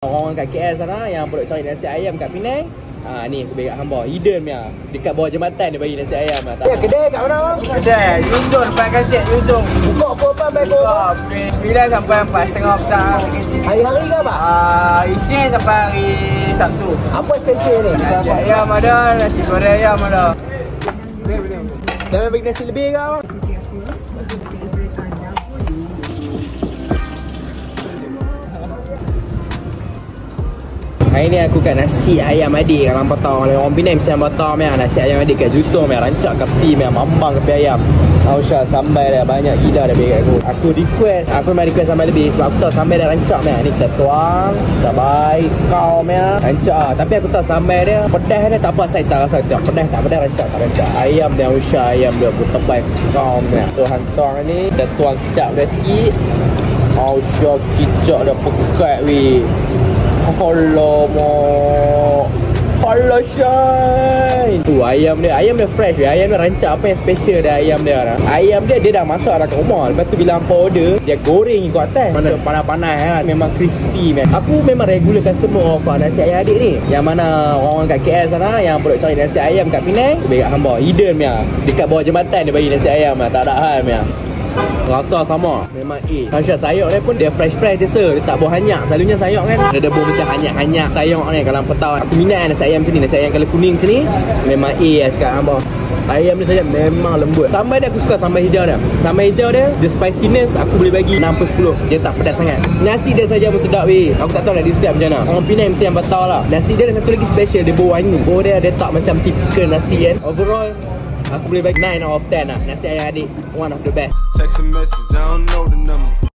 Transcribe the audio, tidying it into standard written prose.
Orang kat KL sana yang perlu cari nasi ayam kat Penang, ni aku bagi kat hamba. Hidden punya. Dekat bawah jambatan dia bagi nasi ayam lah. Kedai kat mana bang? Kedai Yunzon, depan kancik Yunzon. Buka apa pukul 9 sampai 4:30 petang. Hari-hari ke apa? Isnin sampai hari Sabtu. Apa special ni? Nasi ayam ada, nasi goreng ayam ada. Jangan bagi nasi lebih ke abang? Hari ni aku kat nasi ayam adik kat Lampatau. Orang Penang mesti Lampatau meh. Nasi ayam adik kat Jutong meh. Rancak kepi meh, mambang kepi ayam. Ausha sambal dia banyak gila dah bagi kat aku. Aku request, aku memang request sambal lebih sebab aku tahu sambal dia rancak meh. Ni kita tuang, dah baik kau meh. Rancak tapi aku tahu sambal dia pedas dia tak apa, saya tak rasa tak pedas, tak pedas, rancak tak rancak. Ayam dia Ausha, ayam dia aku tebal kau meh. Tuang tuang ni, dah tuang kicap dia sikit. Ausha kicap dah pekat weh. Allah shine. Ayam dia fresh weh. Ayam dia rancak apa yang special dah ayam dia dah. Ayam dia dah masak dah kat rumah. Lepas tu bila hampa order, dia goreng ikut atas. Mana panas-panas kan. Memang crispy man. Aku memang regular customer of nasi ayam adik ni. Yang mana orang kat KL sana yang perlu cari nasi ayam kat Penang, aku bagi kat hamba. Hidden punya. Dekat bawah jambatan dia bagi nasi ayam lah. Tak ada hal punya. Rasa sama. Memang Masya sayur dia pun dia fresh-fresh dia sir. Dia tak bau hanyak. Selalunya sayur kan dia bau macam hanyak-hanyak sayur ni. Kalau petau aku minat nasi ayam sini. Nasi ayam kalau kuning sini memang lah cakap hamba. Ayam ni saja memang lembut. Sambal dia aku suka sambal hijau dia. Sambal hijau dia, the spiciness aku boleh bagi 6/10. Dia tak pedas sangat. Nasi dia saja pun sedap weh. Aku tak tahu nak describe macam mana. Orang Penang mesti yang tahu lah. Nasi dia ada satu lagi special. Dia bau wangi. Bau dia tak macam typical nasi kan. Overall aku boleh bagi 9 out of 10 lah. Nasi ayam adik, one of the best. Text a message, I don't know the number.